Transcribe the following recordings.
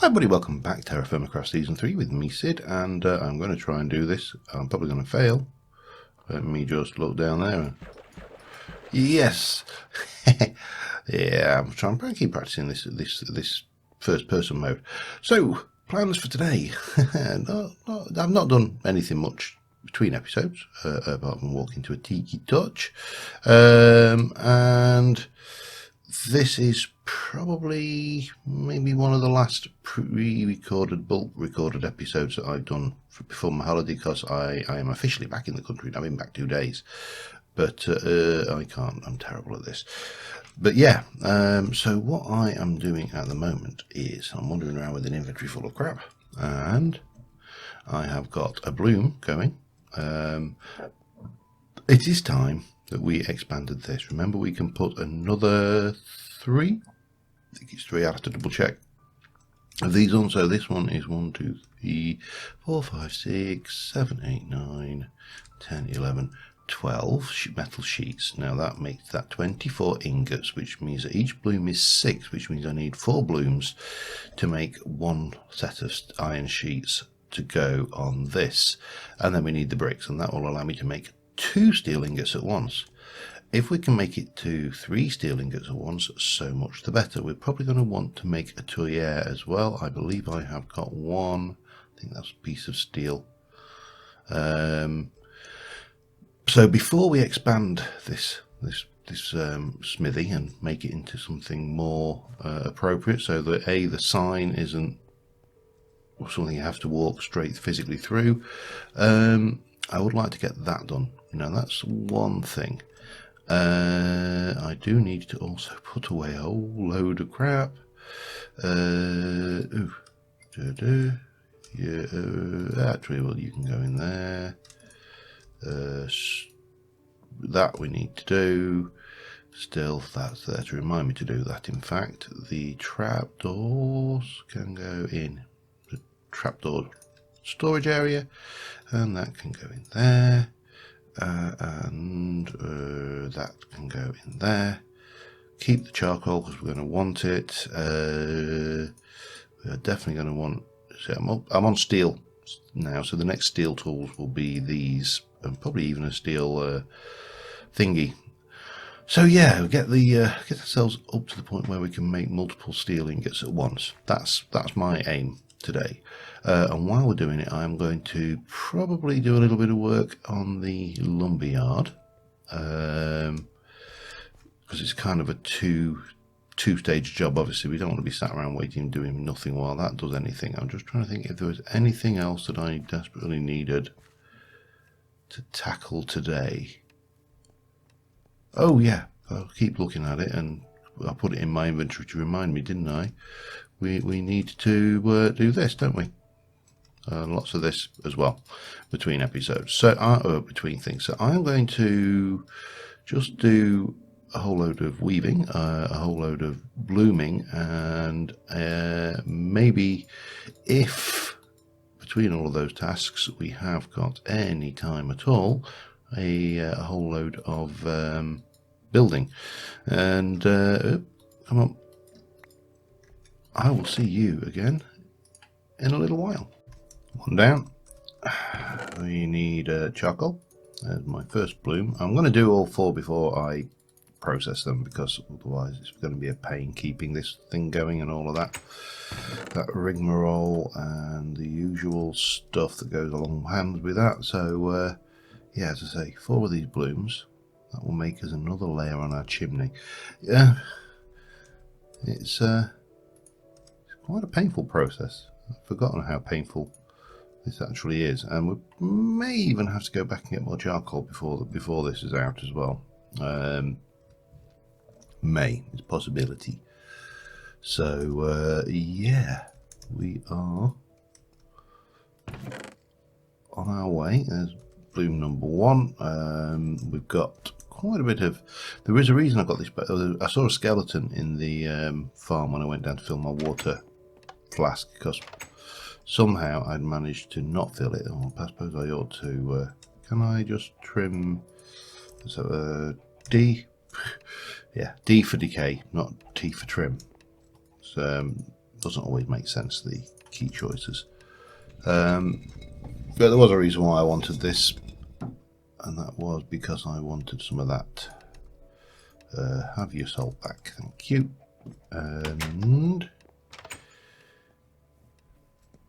Hi everybody, welcome back to TerraFirmaCraft Season 3 with me, Sid, and I'm going to try and do this. I'm probably going to fail. Let me just look down there. Yes! Yeah, I'm trying to keep practicing this first person mode. So, plans for today. I've not done anything much between episodes, apart from walking to a tiki touch. And this is probably maybe one of the last pre-recorded, bulk recorded episodes that I've done before my holiday, because I am officially back in the country. I've been back 2 days, but I can't, I'm terrible at this. But yeah, so what I am doing at the moment is I'm wandering around with an inventory full of crap, and I have got a bloom going. It is time that we expanded this. Remember, we can put another 3. I think it's 3. I'll have to double check of these on. So this one is 1, 2, 3, 4, 5, 6, 7, 8, 9, 10, 11, 12 metal sheets. Now that makes that 24 ingots, which means that each bloom is 6, which means I need 4 blooms to make 1 set of iron sheets to go on this. And then we need the bricks, and that will allow me to make 2 steel ingots at once. If we can make it to 3 steel ingots at once, so much the better. We're probably going to want to make a tuyere as well. I believe I have got 1. I think that's a piece of steel. So before we expand this smithy and make it into something more appropriate, so that the sign isn't something you have to walk straight physically through, I would like to get that done. Now that's one thing. I do need to also put away a whole load of crap. Yeah, actually, well, you can go in there. That we need to do. Still, that's there to remind me to do that. In fact, the trapdoors can go in the trapdoor storage area, and that can go in there. And that can go in there. Keep the charcoal because we're going to want it. We're definitely going to want. So I'm on steel now, so the next steel tools will be these, and probably even a steel thingy. So yeah, we get ourselves up to the point where we can make multiple steel ingots at once. That's my aim today. And while we're doing it, I'm going to probably do a little bit of work on the lumberyard, because it's kind of a two-stage job. Obviously, we don't want to be sat around waiting, doing nothing while that does anything. I'm just trying to think if there was anything else that I desperately needed to tackle today. Oh yeah, I'll keep looking at it, and I put it in my inventory to remind me, didn't I? We need to do this, don't we? Lots of this as well between episodes, so between things. So I'm going to just do a whole load of weaving, a whole load of blooming, and maybe if between all of those tasks we have got any time at all, a whole load of building. And come on, I will see you again in a little while. 1 down. We need charcoal. There's my first bloom. I'm going to do all 4 before I process them, because otherwise it's going to be a pain keeping this thing going and all of that rigmarole and the usual stuff that goes along hand with that. So yeah, as I say, 4 of these blooms. That will make us another layer on our chimney. Yeah, it's quite a painful process. I've forgotten how painful this actually is, and we may even have to go back and get more charcoal before this is out as well. It's a possibility. So yeah, we are on our way. There's bloom number 1. We've got quite a bit of. There is a reason I got this. But I saw a skeleton in the farm when I went down to fill my water flask, because somehow I'd managed to not fill it. Oh, I suppose I ought to. Can I just trim? So D, yeah, D for decay, not T for trim. So doesn't always make sense, the key choices. But there was a reason why I wanted this, and that was because I wanted some of that. Have your salt back, thank you. And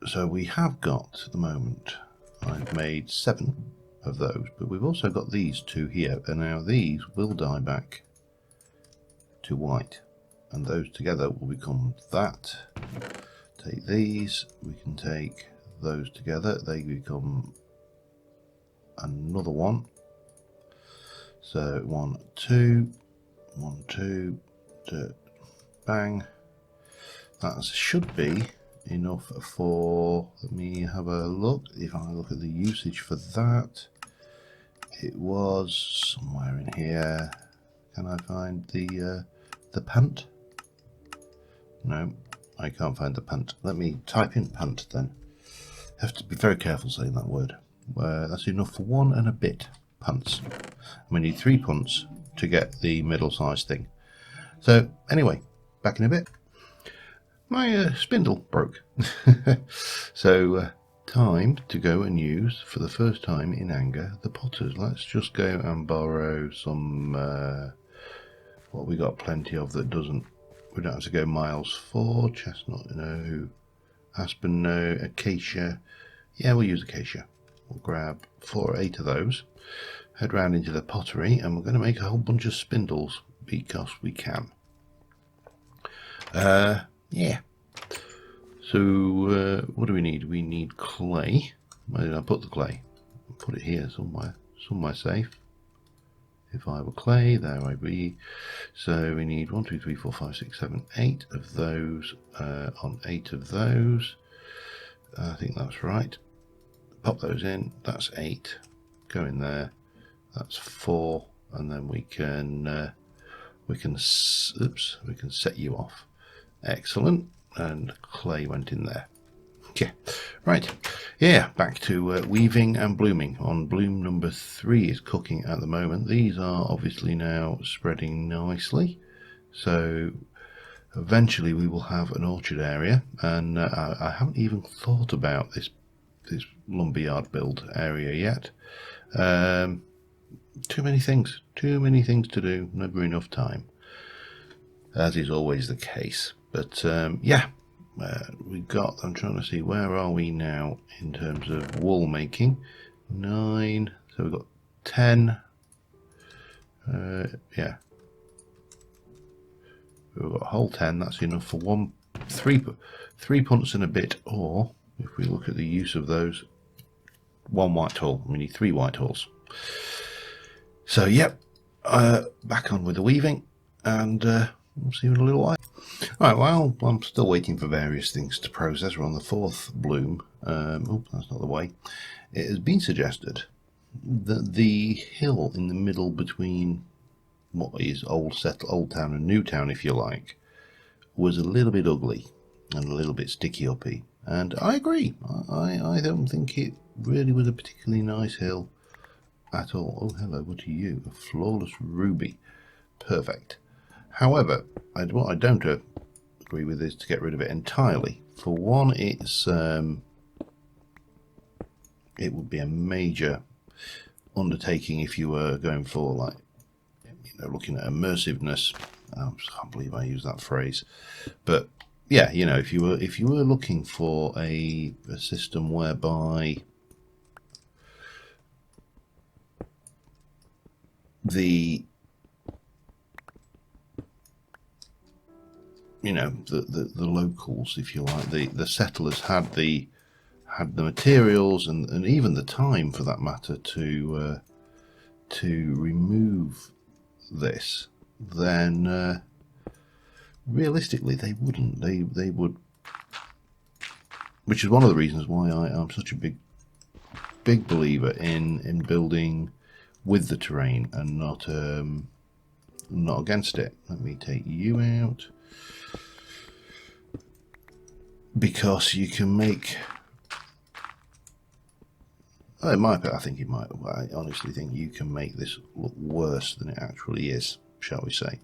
so we have got, at the moment, I've made 7 of those, but we've also got these 2 here, and now these will dye back to white, and those together will become that. Take these, we can take those together, they become another one. So 1, 2, 1, 2, bang. That should be enough for, let me have a look. If I look at the usage for that, it was somewhere in here. Can I find the pant? No, I can't find the pant. Let me type in pant then. Have to be very careful saying that word. That's enough for 1 and a bit punts. We need 3 punts to get the middle-sized thing. So anyway, back in a bit. My spindle broke. So time to go and use, for the first time in anger, the potters. Let's just go and borrow some, what we got plenty of that doesn't, we don't have to go miles for. Chestnut, no. Aspen, no. Acacia, yeah, we'll use acacia. We'll grab 4 or 8 of those, head round into the pottery, and we're going to make a whole bunch of spindles because we can. Yeah. So what do we need? We need clay. Where did I put the clay? I'll put it here somewhere safe. If I were clay, there I be. So we need 1, 2, 3, 4, 5, 6, 7, 8 of those on 8 of those. I think that's right. Pop those in. That's 8. Go in there. That's 4, and then we can set you off. Excellent. And clay went in there. Yeah, right. Yeah, back to weaving and blooming. On bloom number 3 is cooking at the moment. These are obviously now spreading nicely. So eventually we will have an orchard area, and I haven't even thought about this lumberyard build area yet. Too many things to do, never enough time, as is always the case. But yeah, we've got, I'm trying to see, where are we now in terms of wool making? 9, so we've got 10. Yeah, we've got a whole 10. That's enough for 3 punts and a bit. Or if we look at the use of those, 1 white hull. We need 3 white hulls. So yep, back on with the weaving, and we'll see you in a little while. Right, well, I'm still waiting for various things to process. We're on the 4th bloom. Oh, that's not the way. It has been suggested that the hill in the middle between what is old town and new town, if you like, was a little bit ugly and a little bit sticky uppy. And I agree. I don't think it really was a particularly nice hill at all. Oh, hello, what are you? A flawless ruby. Perfect. However, what I don't agree with is to get rid of it entirely. For one, it would be a major undertaking if you were going for, like, looking at immersiveness. I can't believe I use that phrase, but yeah, if you were looking for a system whereby the locals, if you like, the settlers had the materials and even the time, for that matter, to remove this, then realistically they wouldn't. They would, which is one of the reasons why I'm such a big believer in building with the terrain and not against it. Let me take you out, because you can make, I honestly think you can make this look worse than it actually is, shall we say.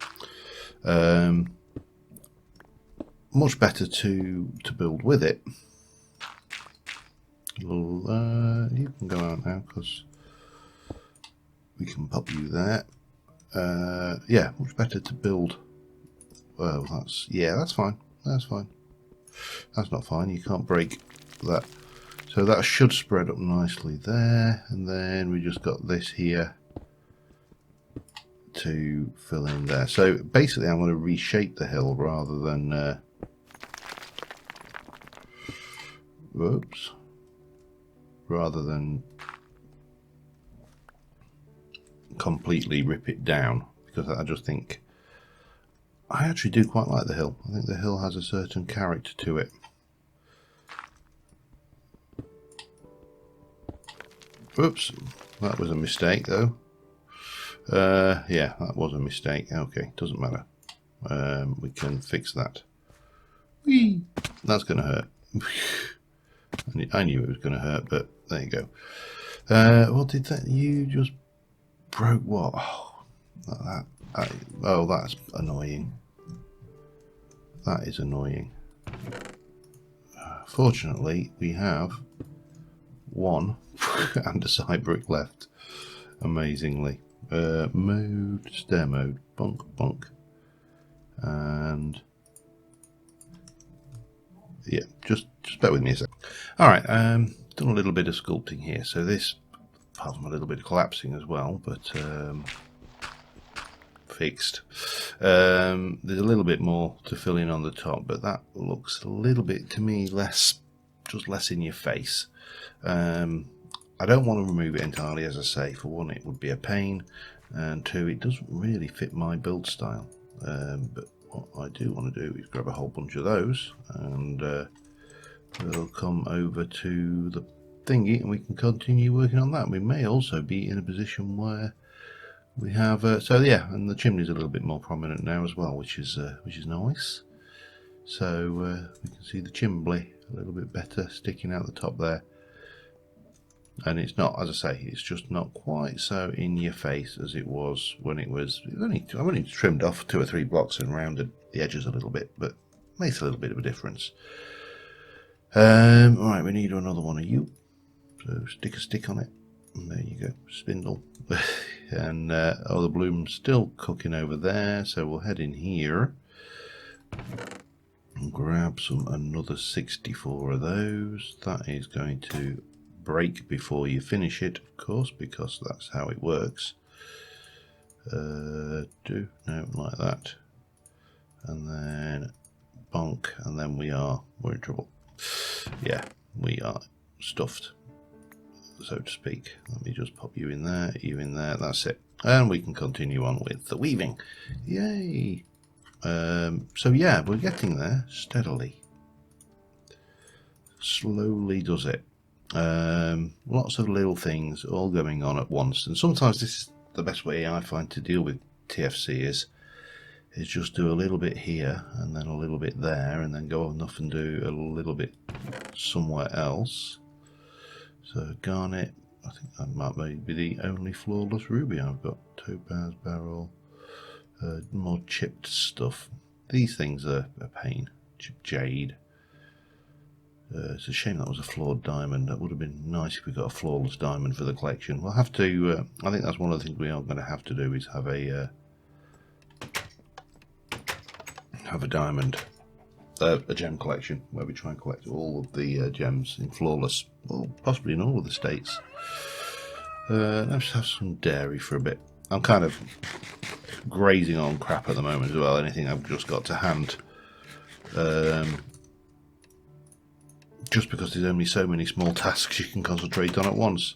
much better to build with it. You can go out now because we can pop you there. Yeah, much better to build. Well, that's fine. That's fine. That's not fine. You can't break that. So that should spread up nicely there, and then we just got this here to fill in there. So basically, I'm going to reshape the hill rather than. Whoops. Rather than completely rip it down, because I just think I actually do quite like the hill. I think the hill has a certain character to it. Oops, that was a mistake though. Yeah, that was a mistake. Okay, doesn't matter. We can fix that. Whee! That's going to hurt. I knew it was going to hurt, but there you go. What did that? You just broke what? Oh, oh, that's annoying. That is annoying. Fortunately, we have one and a side brick left. Amazingly. Stair mode, bonk, bonk. And yeah, just bear with me a sec. Alright, done a little bit of sculpting here. So this, apart from a little bit of collapsing as well, but fixed. There's a little bit more to fill in on the top, but that looks a little bit, to me, less in your face. I don't want to remove it entirely, as I say. For one, it would be a pain, and two, it doesn't really fit my build style. But what I do want to do is grab a whole bunch of those, and we'll come over to the thingy, and we can continue working on that. We may also be in a position where we have so yeah, and the chimney's a little bit more prominent now as well, which is nice. So we can see the chimney a little bit better sticking out the top there. And it's not, as I say, it's just not quite so in your face as it was when I've only trimmed off 2 or 3 blocks and rounded the edges a little bit, but makes a little bit of a difference. Alright, we need another one of you. So stick a stick on it. And there you go, spindle. And oh, the bloom's still cooking over there, so we'll head in here and grab another 64 of those. That is going to break before you finish it, of course, because that's how it works. No, like that, and then bonk, and then we're in trouble. Yeah, we are stuffed, so to speak. Let me just pop you in there, that's it, and we can continue on with the weaving. Yay! So yeah, we're getting there steadily. Slowly does it. Lots of little things all going on at once, and sometimes this is the best way I find to deal with TFC is just do a little bit here and then a little bit there, and then go off and do a little bit somewhere else. So garnet, I think that might be the only flawless ruby I've got. Topaz barrel, more chipped stuff. These things are a pain. Chipped jade. It's a shame that was a flawed diamond. That would have been nice if we got a flawless diamond for the collection. We'll have to, I think that's one of the things we are going to have to do, is have a diamond, a gem collection, where we try and collect all of the gems in flawless, well, possibly in all of the states. Let's have some dairy for a bit. I'm kind of grazing on crap at the moment as well, anything I've just got to hand. Just because there's only so many small tasks you can concentrate on at once.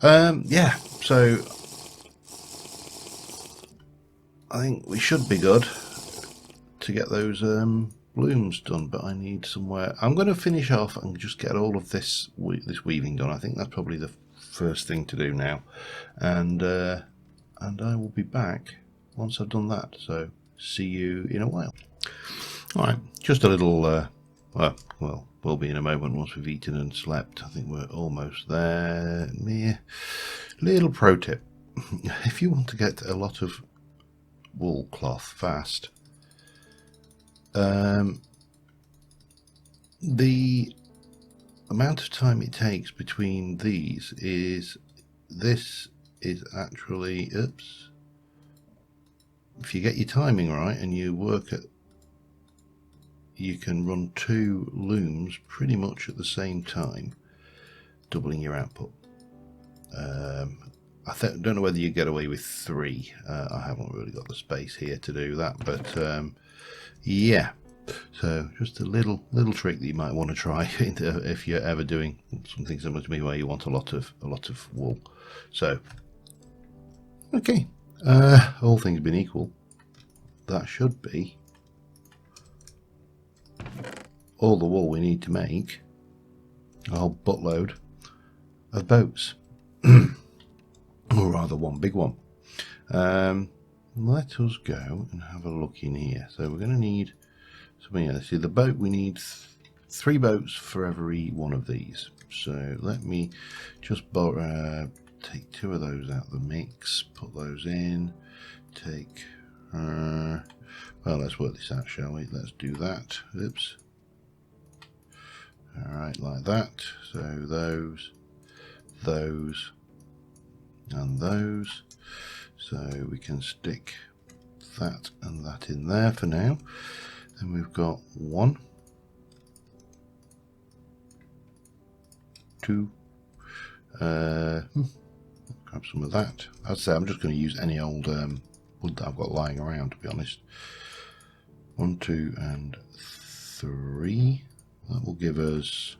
Yeah, so I think we should be good to get those blooms done, but I need somewhere. I'm going to finish off and just get all of this weaving done. I think that's probably the first thing to do now, and I will be back once I've done that. So see you in a while. All right, just a little. Well, we'll be in a moment once we've eaten and slept. I think we're almost there. Little pro tip: if you want to get a lot of wool cloth fast, The amount of time it takes between these is, this is actually, oops, if you get your timing right and you work at, you can run 2 looms pretty much at the same time, doubling your output. I don't know whether you get away with 3. I haven't really got the space here to do that, but yeah. So just a little trick that you might want to try if you're ever doing something similar to me, where you want a lot of wool. So okay, all things being equal, that should be all the wool we need to make a whole buttload of boats. Or rather, one big one. Let us go and have a look in here. So we're going to need something else. See, the boat, we need 3 boats for every one of these. So let me just take 2 of those out of the mix, put those in, take, well, let's work this out, shall we? Let's do that. Oops. Alright, like that. So those, and those. So we can stick that and that in there for now. Then we've got 1, 2, grab some of that. I'd say I'm just going to use any old wood that I've got lying around, to be honest. 1, 2 and 3. That will give us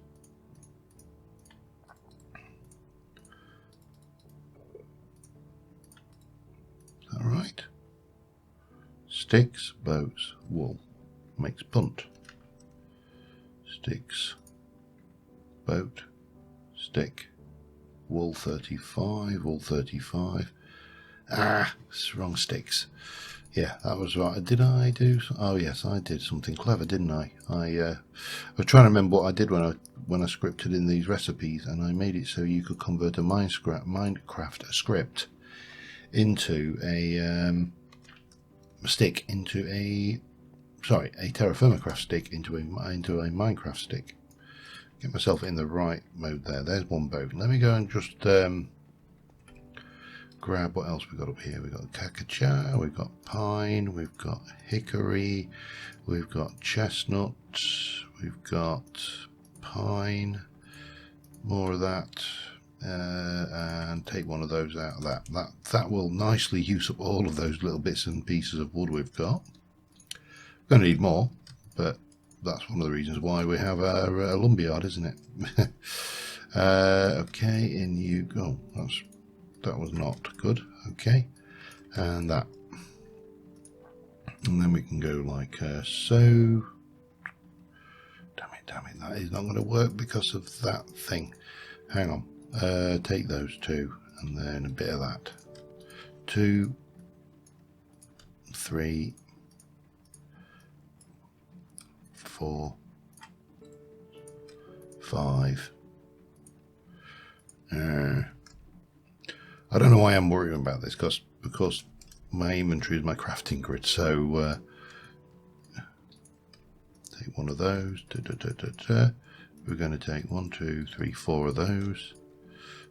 right. Sticks, boats, wool makes punt. Sticks, boat, stick, wool 35, wool 35. Ah, it's wrong sticks. Yeah, that was right. Did I do? Oh yes, I did something clever, didn't I? I was trying to remember what I did when I scripted in these recipes, and I made it so you could convert a Minecraft script into a stick into a TerraFirmaCraft stick into a Minecraft stick. Get myself in the right mode there. There's one boat. Let me go and just grab what else we've got up here. We've got cacacha, we've got pine, we've got hickory, we've got chestnut, we've got pine, more of that, and take one of those out of that will nicely use up all of those little bits and pieces of wood we've got. We're going to need more, but that's one of the reasons why we have a lumberyard, isn't it? Okay, in you go. That was not good. Okay, and that, and then we can go like so. Damn it, that is not going to work because of that thing. Hang on, take those 2 and then a bit of that. 2, 3, 4, 5. I don't know why I'm worrying about this, because my inventory is my crafting grid. So take one of those. We're going to take 1, 2, 3, 4 of those.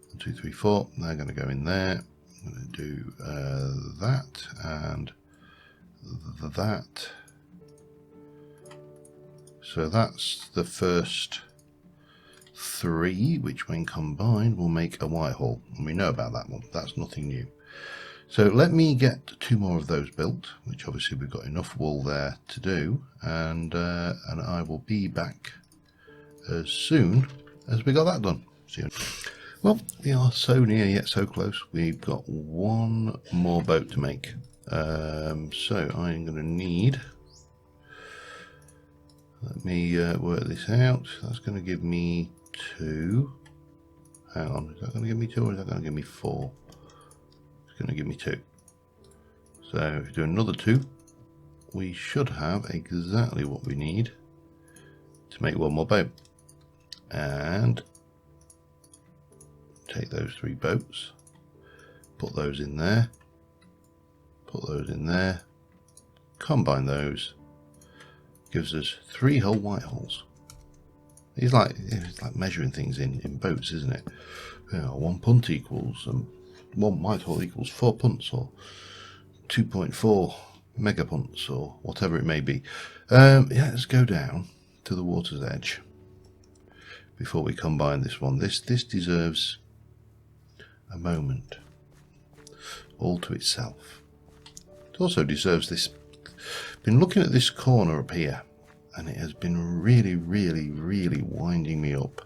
1, 2, 3, 4. They're going to go in there. I'm going to do that and that. So that's the first 3, which when combined will make a whitehall, and we know about that one. That's nothing new. So let me get 2 more of those built, which obviously we've got enough wool there to do, and I will be back as soon as we got that done. See you. Well, we are so near yet so close. We've got 1 more boat to make. So I'm going to need. Let me work this out. That's going to give me 2. Hang on, is that going to give me 2 or is that going to give me 4? It's going to give me 2. So if we do another 2, we should have exactly what we need to make 1 more boat. And take those 3 boats, put those in there, put those in there, combine those, gives us 3 whole white holes. It's like measuring things in boats, isn't it? You know, 1 punt equals 1 white hole equals 4 punts, or 2.4 megapunts, or whatever it may be. Yeah, let's go down to the water's edge before we combine this one. This deserves a moment all to itself. It also deserves this. Been looking at this corner up here, and it has been really, really, really winding me up.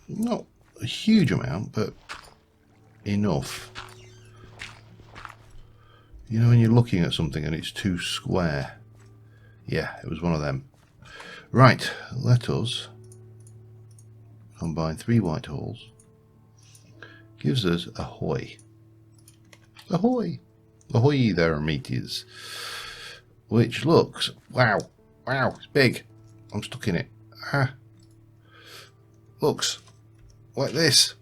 Not a huge amount, but enough. You know when you're looking at something and it's too square? Yeah, it was one of them. Right, let us combine 3 white holes. Gives us ahoy. Ahoy! Ahoy there, mateys. Which looks, wow, it's big. I'm stuck in it. Ah. Looks like this.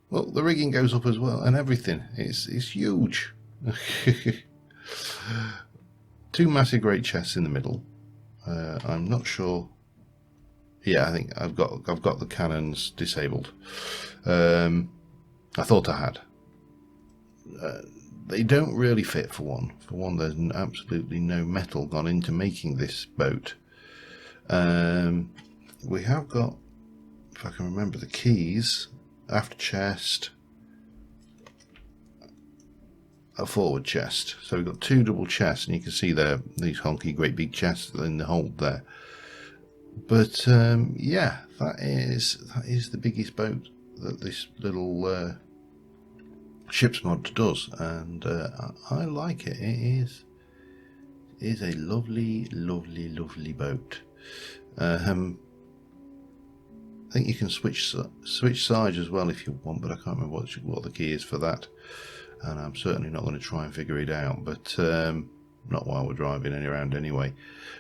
Well, the rigging goes up as well, and everything. It's huge. 2 massive great chests in the middle. I'm not sure. Yeah, I think I've got the cannons disabled. I thought I had. They don't really fit for one. For one, there's absolutely no metal gone into making this boat. We have got, if I can remember, the keys, aft chest, a forward chest. So we've got 2 double chests, and you can see there these honky great big chests in the hold there. But yeah, that is the biggest boat that this little ship's mod does, and I like it. It is a lovely, lovely, lovely boat. I think you can switch sides as well if you want, but I can't remember what the key is for that, and I'm certainly not going to try and figure it out, but not while we're driving around anyway.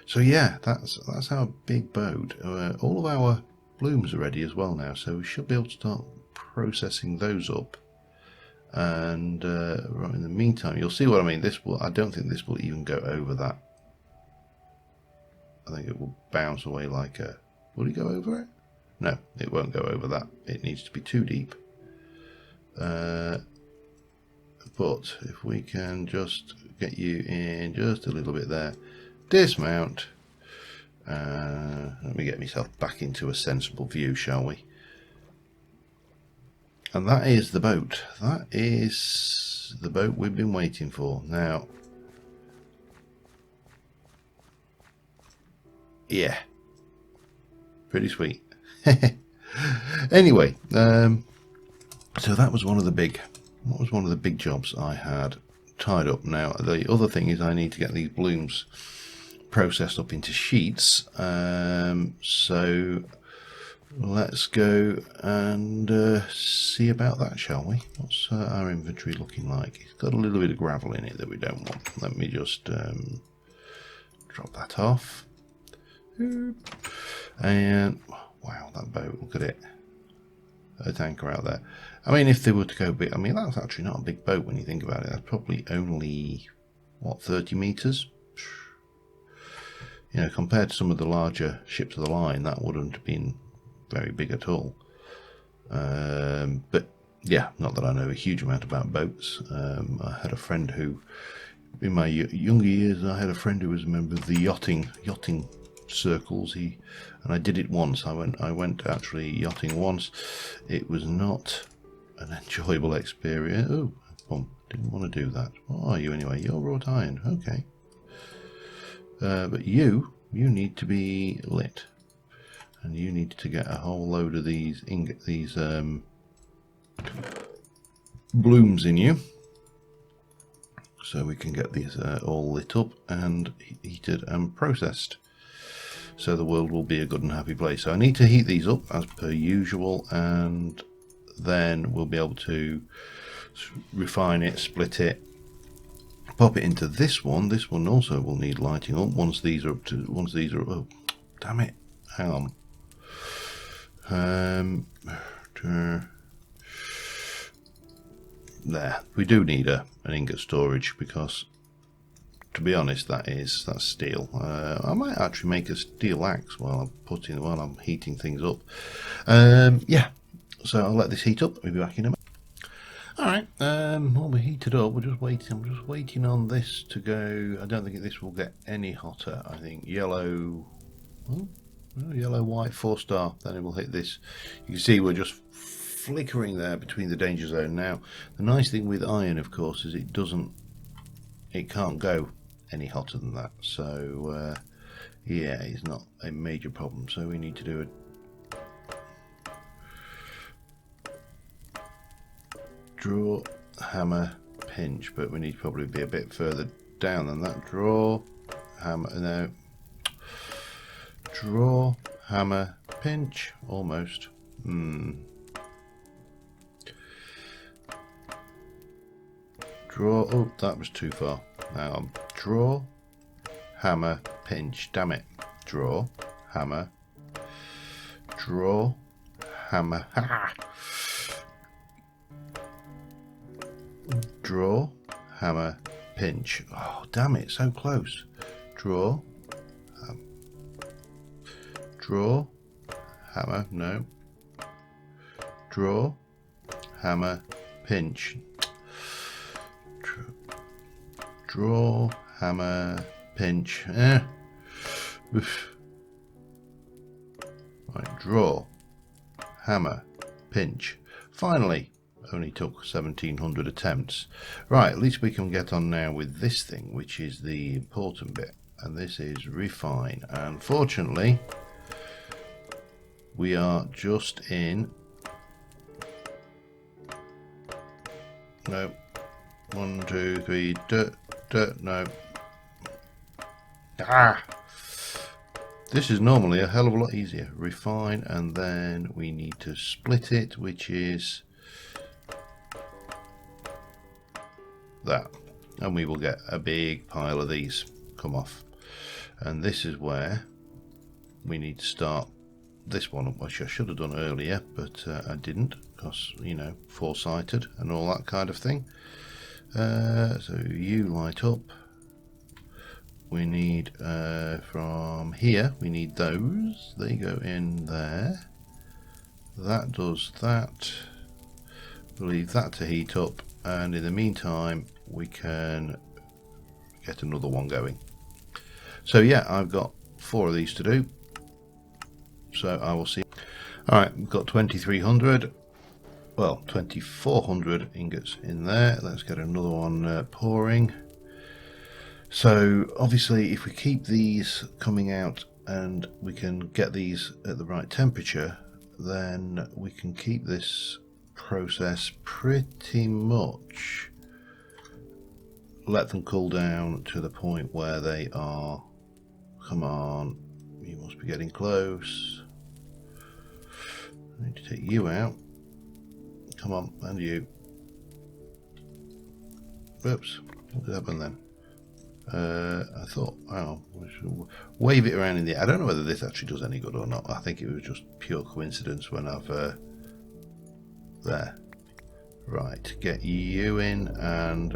So yeah, that's our big boat. All of our blooms are ready as well now, so we should be able to start processing those up. And right in the meantime, you'll see what I mean. I don't think this will even go over that. I think it will bounce away like a... Will it go over it? No, it won't go over that. It needs to be too deep. But if we can just get you in just a little bit there, dismount. Let me get myself back into a sensible view, shall we? And that is the boat. That is the boat we've been waiting for. Now, yeah, pretty sweet. Anyway, so that was one of the big jobs I had tied up. Now the other thing is I need to get these blooms processed up into sheets. So let's go and see about that, shall we? What's our inventory looking like? It's got a little bit of gravel in it that we don't want. Let me just drop that off. And wow, that boat, look at it. A tanker out there. I mean, if they were to go big, I mean, that's actually not a big boat when you think about it. That's probably only, what, 30 meters? You know, compared to some of the larger ships of the line, that wouldn't have been very big at all. But yeah, not that I know a huge amount about boats. I had a friend who, in my younger years, I had a friend who was a member of the yachting circles. And I did it once. I went actually yachting once. It was not an enjoyable experience. Oh, didn't want to do that. What are you anyway? You're wrought iron. Okay. But you need to be lit, and you need to get a whole load of these blooms in you, so we can get these all lit up and heated and processed, so the world will be a good and happy place. So I need to heat these up as per usual, and then we'll be able to refine it, split it, pop it into this one. This one also will need lighting up once these are up. Oh, damn it! Hang on. there. We do need an ingot storage because, to be honest, that's steel. I might actually make a steel axe while I'm heating things up. Yeah. So I'll let this heat up. We'll be back in a minute. All right. While we're heated up, we're just waiting. I'm just waiting on this to go. I don't think this will get any hotter. I think yellow. Oh, yellow, white, 4-star. Then it will hit this. You can see we're just flickering there between the danger zone. Now, the nice thing with iron, of course, is it can't go any hotter than that. So, yeah, it's not a major problem. So we need to do draw, hammer, pinch, but we need to probably be a bit further down than that. Draw, hammer, no. Draw, hammer, pinch, almost. Draw, oh, that was too far. Now, draw, hammer, pinch, damn it. Draw, hammer, draw, hammer, draw, hammer, pinch. Oh, damn it, so close. Draw, draw, hammer, no. Draw, hammer, pinch. Draw, hammer, pinch. Oof. Right, draw, hammer, pinch. Finally. Only took 1700 attempts. Right, at least we can get on now with this thing, which is the important bit, and this is refine. And fortunately, we are just in. No, 1, 2, 3. No. This is normally a hell of a lot easier. Refine, and then we need to split it, which is that, and we will get a big pile of these come off. And this is where we need to start this one, which I should have done earlier, but I didn't, because, you know, foresighted and all that kind of thing. So you light up. We need from here, we need those. They go in there. That does that. We'll leave that to heat up, and in the meantime we can get another one going. So yeah, I've got 4 of these to do, so I will see. Alright, we've got 2300, well 2400 ingots in there. Let's get another one pouring. So obviously if we keep these coming out and we can get these at the right temperature, then we can keep this process pretty much, let them cool down to the point where they are, come on, you must be getting close. I need to take you out, come on, and you. Oops, what did happen then? I thought, oh, we should wave it around in the air. I don't know whether this actually does any good or not. I think it was just pure coincidence when I've there. Right, get you in and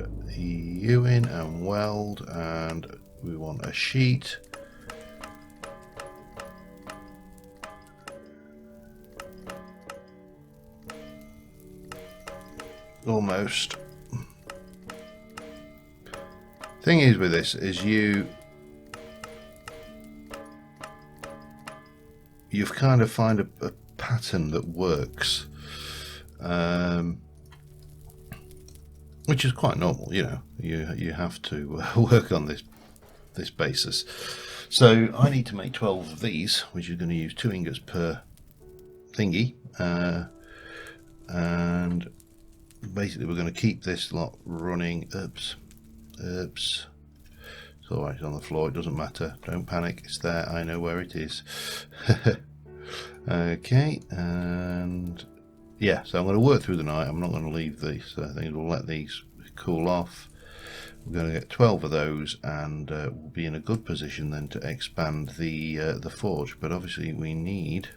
weld, and we want a sheet. Almost. Thing is with this is you've kind of find a pattern that works. Which is quite normal, you know. You have to work on this basis. So I need to make 12 of these, which is going to use 2 ingots per thingy, and basically we're going to keep this lot running. Oops. It's alright, it's on the floor, it doesn't matter, don't panic, it's there, I know where it is. Okay, and yeah, so I'm going to work through the night. I'm not going to leave these things, we'll let these cool off. We're going to get 12 of those, and we'll be in a good position then to expand the forge. But obviously we need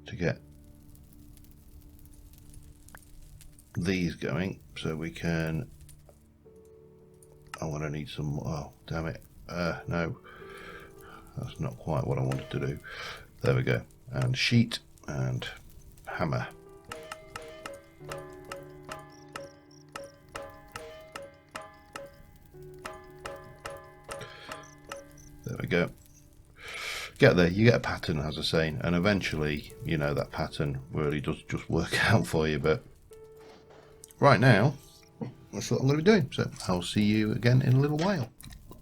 to get these going so we can. I'm going to need some. Oh, damn it. No, that's not quite what I wanted to do. There we go. And sheet and hammer. There we go. Get there, you get a pattern, as I say, and eventually, you know, that pattern really does just work out for you. But right now, that's what I'm going to be doing. So I'll see you again in a little while.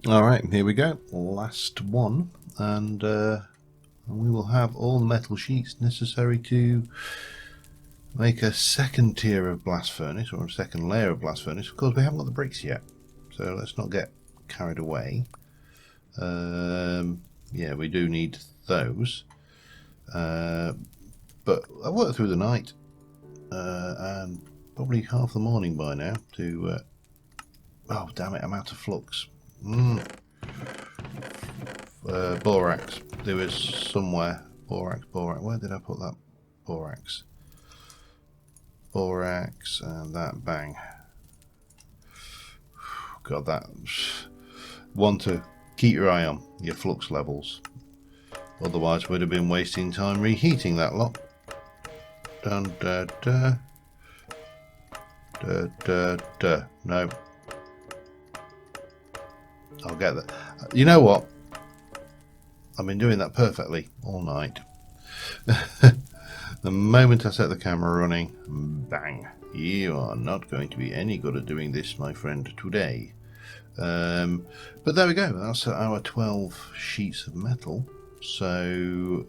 All right, here we go. Last one, and we will have all the metal sheets necessary to make a second tier of blast furnace, or a second layer of blast furnace. Of course, we haven't got the bricks yet, so let's not get carried away. Yeah, we do need those, but I worked through the night and probably half the morning by now to oh damn it, I'm out of flux. Borax, there was somewhere. Borax, where did I put that? Borax, and that, bang. God, that one to keep your eye on your flux levels, otherwise we'd have been wasting time reheating that lot. Dun, da, da. Da, da, da. No, I'll get that. You know what, I've been doing that perfectly all night. The moment I set the camera running, bang, you are not going to be any good at doing this, my friend, today. But there we go, that's our 12 sheets of metal. So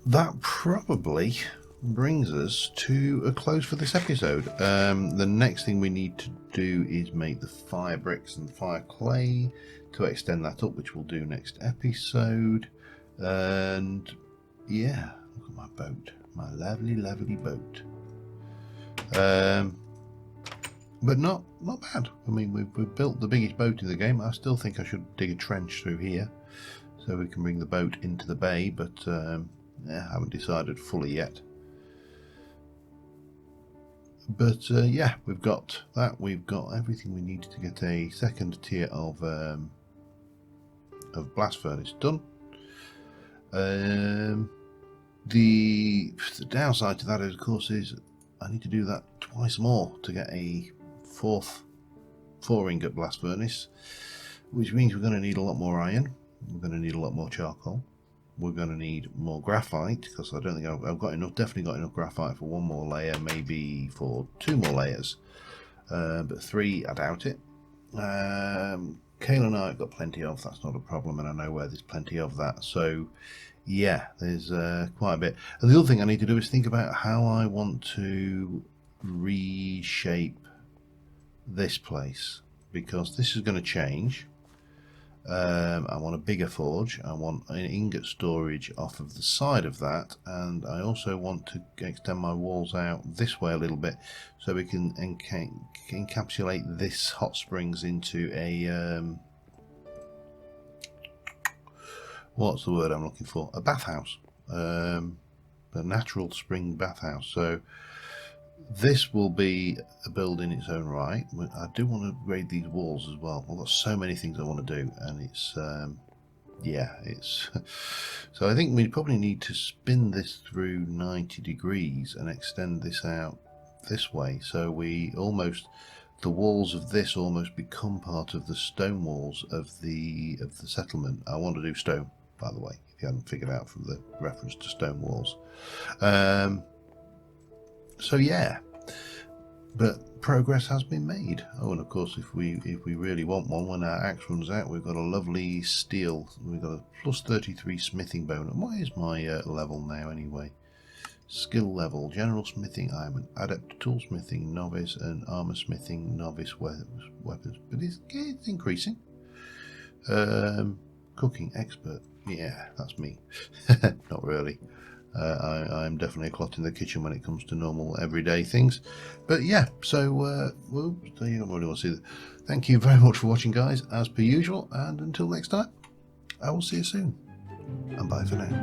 that probably brings us to a close for this episode. The next thing we need to do is make the fire bricks and fire clay to extend that up, which we'll do next episode. And yeah, look at my boat, my lovely boat. But not bad. I mean, we've built the biggest boat in the game. I still think I should dig a trench through here so we can bring the boat into the bay, but yeah, I haven't decided fully yet. But yeah, we've got that. We've got everything we need to get a second tier of blast furnace done. The downside to that, of course, is I need to do that twice more to get a fourth 4-ingot blast furnace, which means we're going to need a lot more iron, we're going to need a lot more charcoal, we're going to need more graphite, because I don't think I've got enough, definitely got enough graphite for 1 more layer, maybe for 2 more layers, but 3 I doubt it. Kale and I have got plenty of, that's not a problem, and I know where there's plenty of that, so yeah, there's quite a bit. And the other thing I need to do is think about how I want to reshape this place, because this is going to change. I want a bigger forge, I want an ingot storage off of the side of that, and I also want to extend my walls out this way a little bit so we can encapsulate this hot springs into a what's the word I'm looking for? A bathhouse, a natural spring bathhouse. So this will be a build in its own right. I do want to upgrade these walls as well. I've got so many things I want to do, and it's yeah, it's so I think we probably need to spin this through 90 degrees and extend this out this way, so we almost, the walls of this almost become part of the stone walls of the settlement. I want to do stone, by the way, if you hadn't figured out from the reference to stone walls. So yeah, but progress has been made. Oh, and of course, if we really want one, when our axe runs out, we've got a lovely steel. We've got a +33 smithing bonus. What is my level now anyway? Skill level: general smithing. I'm an adept toolsmithing novice and armor smithing novice weapons, but it's increasing. Cooking expert. Yeah, that's me. Not really. I'm definitely a clot in the kitchen when it comes to normal everyday things. But yeah, so well, you don't really want to see that. Thank you very much for watching, guys, as per usual, and until next time, I will see you soon, and bye for now.